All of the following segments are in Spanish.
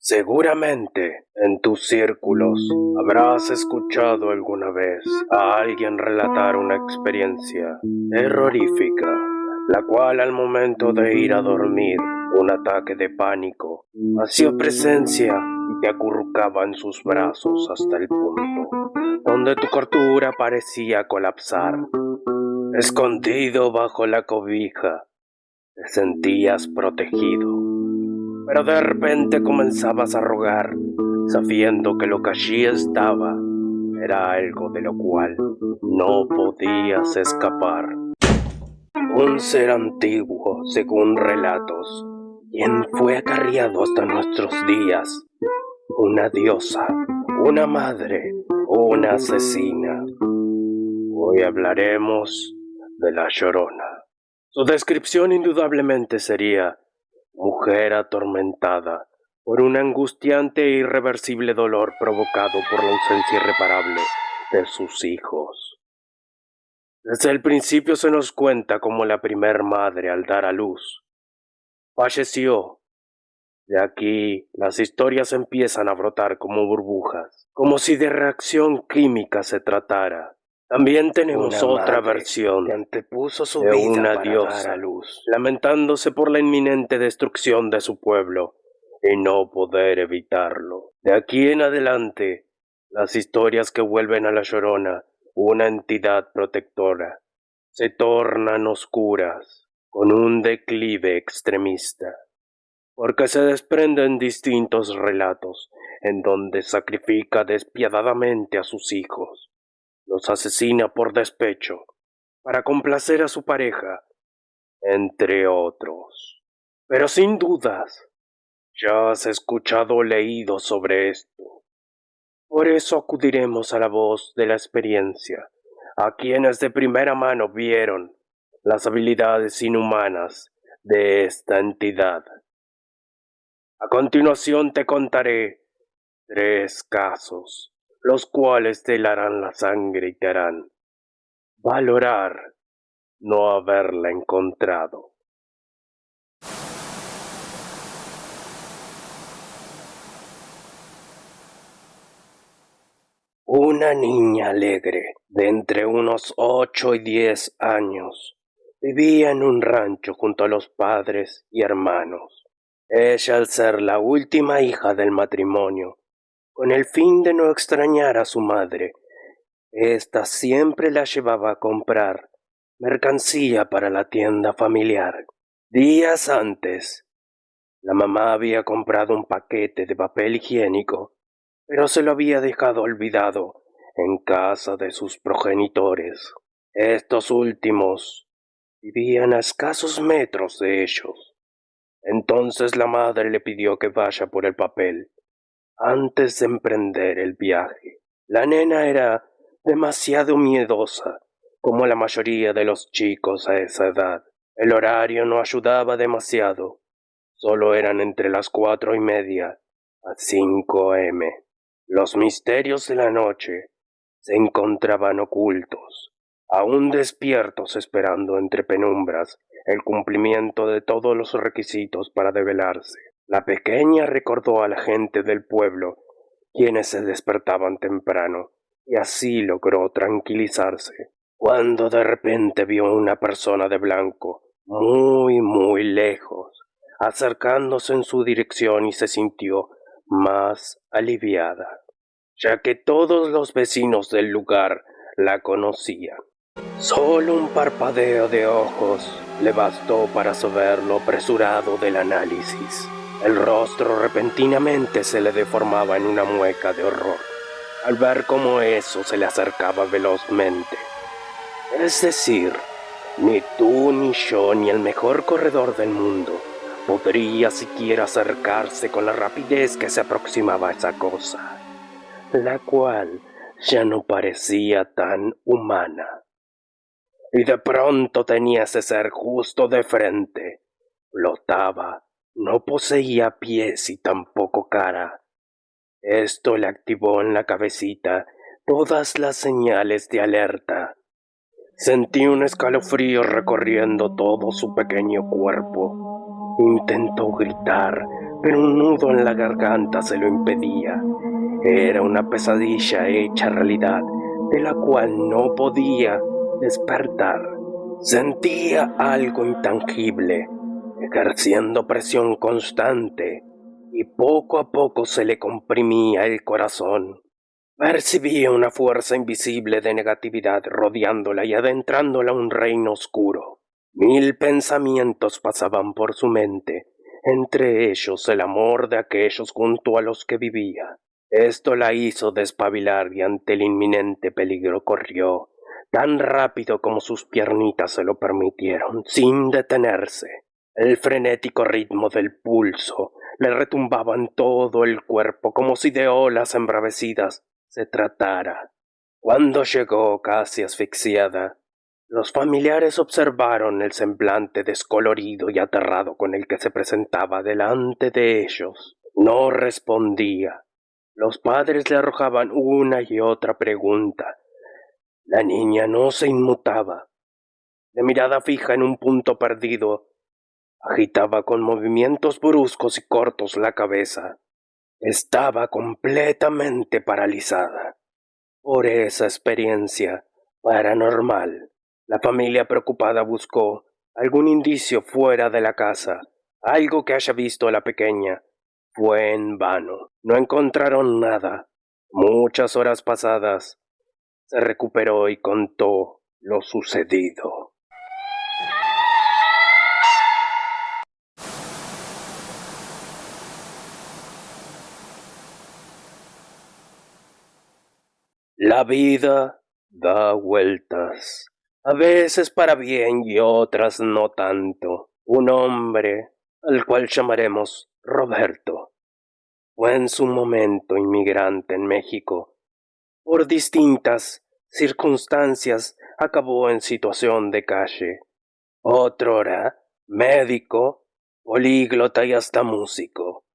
Seguramente en tus círculos habrás escuchado alguna vez a alguien relatar una experiencia terrorífica, la cual al momento de ir a dormir, un ataque de pánico hacía presencia y te acurrucaba en sus brazos hasta el punto donde tu cordura parecía colapsar. Escondido bajo la cobija, te sentías protegido. Pero de repente comenzabas a rogar, sabiendo que lo que allí estaba era algo de lo cual no podías escapar. Un ser antiguo, según relatos, quien fue acarreado hasta nuestros días. Una diosa, una madre, una asesina. Hoy hablaremos de La Llorona. Su descripción indudablemente sería: mujer atormentada por un angustiante e irreversible dolor provocado por la ausencia irreparable de sus hijos. Desde el principio se nos cuenta cómo la primer madre, al dar a luz, falleció. De aquí las historias empiezan a brotar como burbujas, como si de reacción química se tratara. También tenemos otra versión que antepuso su de vida una para diosa dar a luz. lamentándose por la inminente destrucción de su pueblo y no poder evitarlo. De aquí en adelante, las historias que vuelven a La Llorona una entidad protectora se tornan oscuras con un declive extremista, porque se desprenden distintos relatos en donde sacrifica despiadadamente a sus hijos, los asesina por despecho, para complacer a su pareja, entre otros. Pero sin dudas, ya has escuchado o leído sobre esto. Por eso acudiremos a la voz de la experiencia, a quienes de primera mano vieron las habilidades inhumanas de esta entidad. A continuación te contaré 3 casos, los cuales te helarán la sangre y te harán valorar no haberla encontrado. Una niña alegre, de entre unos 8 y 10 años, vivía en un rancho junto a los padres y hermanos. Ella, al ser la última hija del matrimonio, con el fin de no extrañar a su madre, ésta siempre la llevaba a comprar mercancía para la tienda familiar. Días antes, la mamá había comprado un paquete de papel higiénico, pero se lo había dejado olvidado en casa de sus progenitores. Estos últimos vivían a escasos metros de ellos. Entonces la madre le pidió que vaya por el papel antes de emprender el viaje. La nena era demasiado miedosa, como la mayoría de los chicos a esa edad. El horario no ayudaba demasiado. Solo eran entre las 4:30 a 5 am. Los misterios de la noche se encontraban ocultos, aún despiertos esperando entre penumbras el cumplimiento de todos los requisitos para develarse. La pequeña recordó a la gente del pueblo, quienes se despertaban temprano, y así logró tranquilizarse, cuando de repente vio una persona de blanco, muy lejos, acercándose en su dirección, y se sintió más aliviada, ya que todos los vecinos del lugar la conocían. Solo un parpadeo de ojos le bastó para saber lo apresurado del análisis. El rostro repentinamente se le deformaba en una mueca de horror, al ver cómo eso se le acercaba velozmente. Es decir, ni tú, ni yo, ni el mejor corredor del mundo podría siquiera acercarse con la rapidez que se aproximaba a esa cosa, la cual ya no parecía tan humana. Y de pronto tenía ese ser justo de frente. Flotaba, no poseía pies y tampoco cara. Esto le activó en la cabecita todas las señales de alerta. Sentí un escalofrío recorriendo todo su pequeño cuerpo. Intentó gritar, pero un nudo en la garganta se lo impedía. Era una pesadilla hecha realidad, de la cual no podía despertar. Sentía algo intangible, ejerciendo presión constante, y poco a poco se le comprimía el corazón. Percibía una fuerza invisible de negatividad rodeándola y adentrándola a un reino oscuro. Mil pensamientos pasaban por su mente, entre ellos el amor de aquellos junto a los que vivía. Esto la hizo despabilar y ante el inminente peligro corrió, tan rápido como sus piernitas se lo permitieron, sin detenerse. El frenético ritmo del pulso le retumbaba en todo el cuerpo como si de olas embravecidas se tratara. Cuando llegó casi asfixiada, los familiares observaron el semblante descolorido y aterrado con el que se presentaba delante de ellos. No respondía. Los padres le arrojaban una y otra pregunta. La niña no se inmutaba. De mirada fija en un punto perdido, agitaba con movimientos bruscos y cortos la cabeza. Estaba completamente paralizada por esa experiencia paranormal. La familia preocupada buscó algún indicio fuera de la casa, algo que haya visto a la pequeña. Fue en vano. No encontraron nada. Muchas horas pasadas, se recuperó y contó lo sucedido. La vida da vueltas, a veces para bien y otras no tanto. Un hombre, al cual llamaremos Roberto, fue en su momento inmigrante en México. Por distintas circunstancias acabó en situación de calle. Otrora, médico, políglota y hasta músico.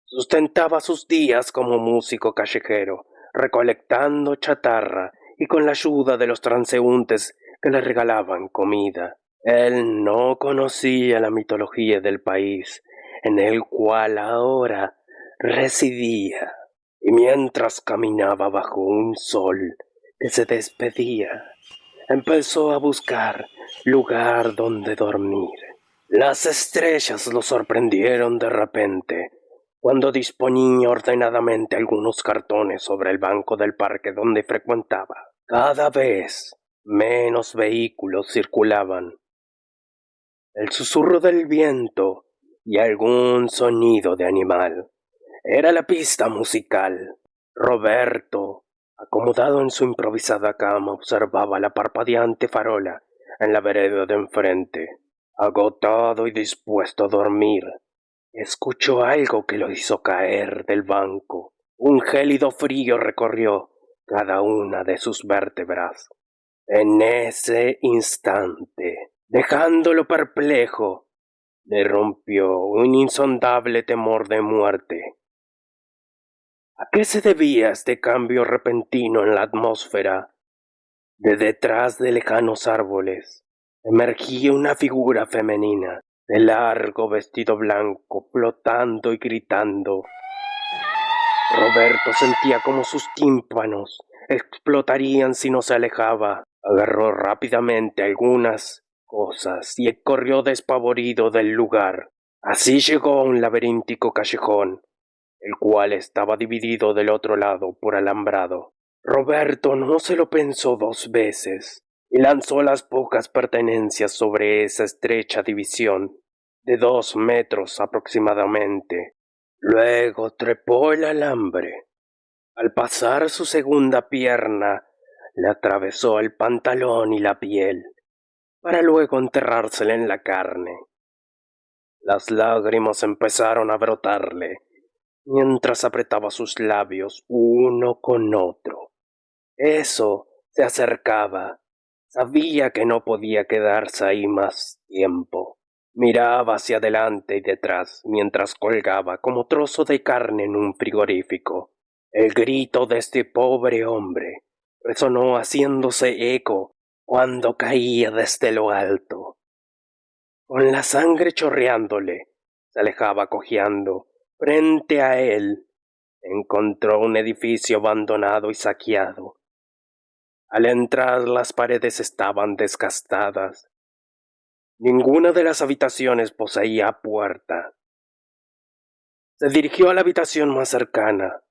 Sustentaba sus días como músico callejero, recolectando chatarra y con la ayuda de los transeúntes que le regalaban comida. Él no conocía la mitología del país en el cual ahora residía, y mientras caminaba bajo un sol que se despedía, empezó a buscar lugar donde dormir. Las estrellas lo sorprendieron de repente cuando disponía ordenadamente algunos cartones sobre el banco del parque donde frecuentaba. Cada vez menos vehículos circulaban. El susurro del viento y algún sonido de animal era la pista musical. Roberto, acomodado en su improvisada cama, observaba la parpadeante farola en la vereda de enfrente. Agotado y dispuesto a dormir, escuchó algo que lo hizo caer del banco. Un gélido frío recorrió cada una de sus vértebras. En ese instante, dejándolo perplejo, le rompió un insondable temor de muerte. ¿A qué se debía este cambio repentino en la atmósfera? De detrás de lejanos árboles emergía una figura femenina, de largo vestido blanco, flotando y gritando. Roberto sentía como sus tímpanos explotarían si no se alejaba. Agarró rápidamente algunas cosas y corrió despavorido del lugar. Así llegó a un laberíntico callejón, el cual estaba dividido del otro lado por alambrado. Roberto no se lo pensó dos veces y lanzó las pocas pertenencias sobre esa estrecha división de 2 metros aproximadamente. Luego trepó el alambre. Al pasar su segunda pierna, le atravesó el pantalón y la piel, para luego enterrársela en la carne. Las lágrimas empezaron a brotarle mientras apretaba sus labios uno con otro. Eso se acercaba. Sabía que no podía quedarse ahí más tiempo. Miraba hacia adelante y detrás mientras colgaba como trozo de carne en un frigorífico. El grito de este pobre hombre resonó haciéndose eco cuando caía desde lo alto. Con la sangre chorreándole, se alejaba cojeando Frente a él encontró un edificio abandonado y saqueado. Al entrar, las paredes estaban desgastadas. Ninguna de las habitaciones poseía puerta. Se dirigió a la habitación más cercana.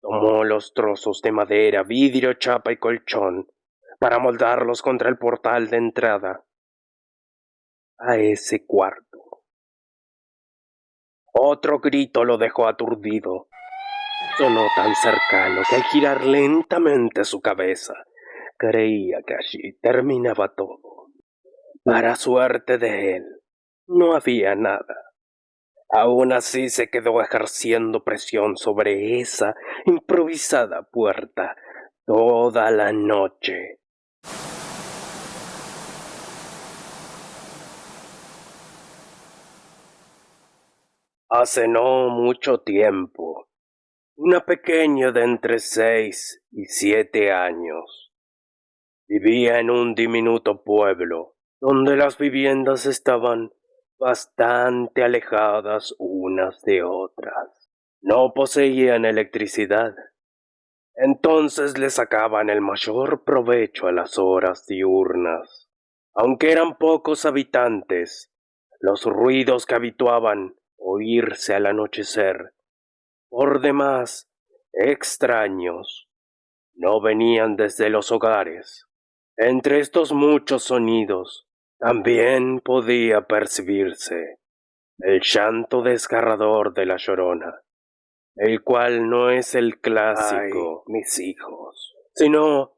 Tomó los trozos de madera, vidrio, chapa y colchón para moldarlos contra el portal de entrada a ese cuarto. Otro grito lo dejó aturdido. Sonó tan cercano que al girar lentamente su cabeza, creía que allí terminaba todo. Para suerte de él, no había nada. Aún así se quedó ejerciendo presión sobre esa improvisada puerta toda la noche. Hace no mucho tiempo, una pequeña de entre 6 y 7 años vivía en un diminuto pueblo donde las viviendas estaban bastante alejadas unas de otras. No poseían electricidad, entonces le sacaban el mayor provecho a las horas diurnas. Aunque eran pocos habitantes, los ruidos que habituaban oírse al anochecer, por demás extraños, no venían desde los hogares. Entre estos muchos sonidos también podía percibirse el llanto desgarrador de la Llorona, el cual no es el clásico, "Ay, mis hijos", sino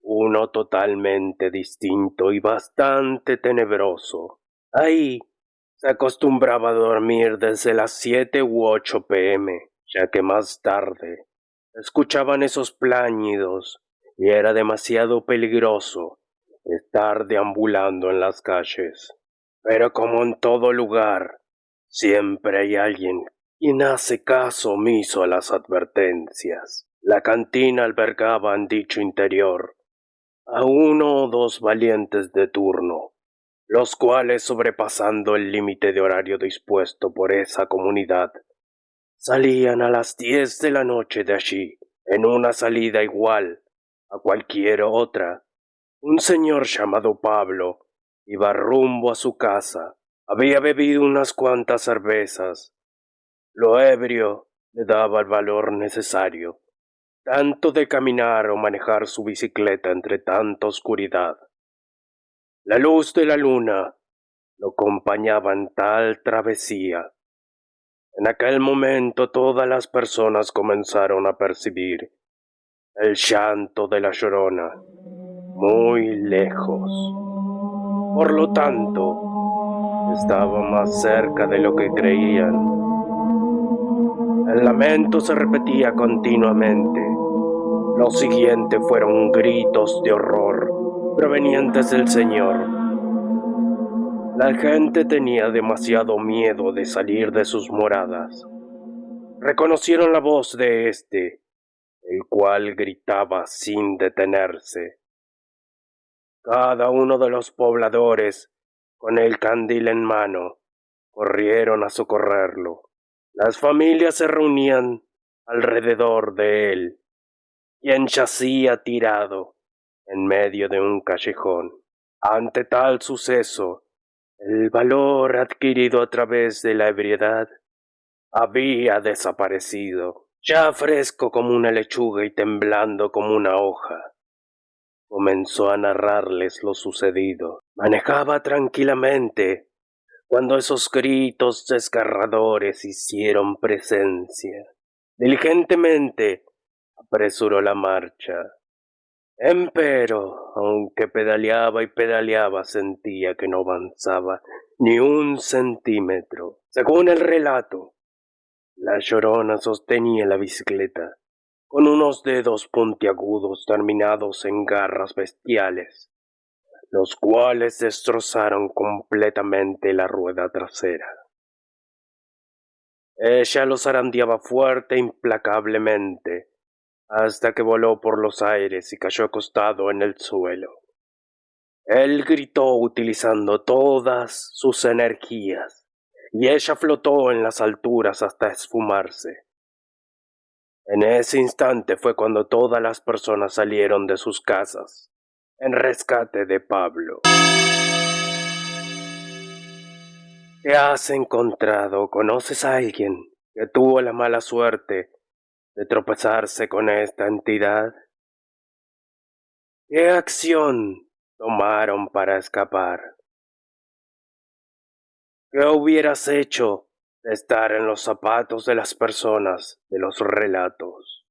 uno totalmente distinto y bastante tenebroso. Ahí se acostumbraba a dormir desde las 7 u 8 p.m., ya que más tarde escuchaban esos pláñidos y era demasiado peligroso estar deambulando en las calles. Pero como en todo lugar, siempre hay alguien quien hace caso omiso a las advertencias. La cantina albergaba en dicho interior a uno o dos valientes de turno, los cuales, sobrepasando el límite de horario dispuesto por esa comunidad, salían a las 10 de la noche de allí, en una salida igual a cualquier otra. Un señor llamado Pablo iba rumbo a su casa. Había bebido unas cuantas cervezas. Lo ebrio le daba el valor necesario, tanto de caminar o manejar su bicicleta entre tanta oscuridad. La luz de la luna lo acompañaba en tal travesía. En aquel momento todas las personas comenzaron a percibir el llanto de la Llorona muy lejos. Por lo tanto, estaba más cerca de lo que creían. El lamento se repetía continuamente. Lo siguiente fueron gritos de horror provenientes del señor. La gente tenía demasiado miedo de salir de sus moradas. Reconocieron la voz de éste, el cual gritaba sin detenerse. Cada uno de los pobladores, con el candil en mano, corrieron a socorrerlo. Las familias se reunían alrededor de él, quien yacía tirado en medio de un callejón. Ante tal suceso, el valor adquirido a través de la ebriedad había desaparecido. Ya fresco como una lechuga y temblando como una hoja, comenzó a narrarles lo sucedido. Manejaba tranquilamente cuando esos gritos desgarradores hicieron presencia. Diligentemente apresuró la marcha. Empero, aunque pedaleaba y pedaleaba, sentía que no avanzaba ni un centímetro. Según el relato, la Llorona sostenía la bicicleta con unos dedos puntiagudos terminados en garras bestiales, los cuales destrozaron completamente la rueda trasera. Ella los zarandeaba fuerte e implacablemente, hasta que voló por los aires y cayó acostado en el suelo. Él gritó utilizando todas sus energías y ella flotó en las alturas hasta esfumarse. En ese instante fue cuando todas las personas salieron de sus casas, en rescate de Pablo. ¿Te has encontrado? ¿Conoces a alguien que tuvo la mala suerte de tropezarse con esta entidad? ¿Qué acción tomaron para escapar? ¿Qué hubieras hecho de estar en los zapatos de las personas de los relatos?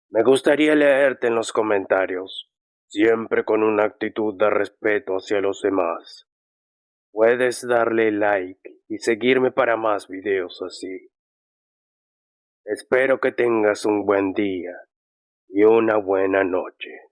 Me gustaría leerte en los comentarios, siempre con una actitud de respeto hacia los demás. Puedes darle like y seguirme para más videos así. Espero que tengas un buen día y una buena noche.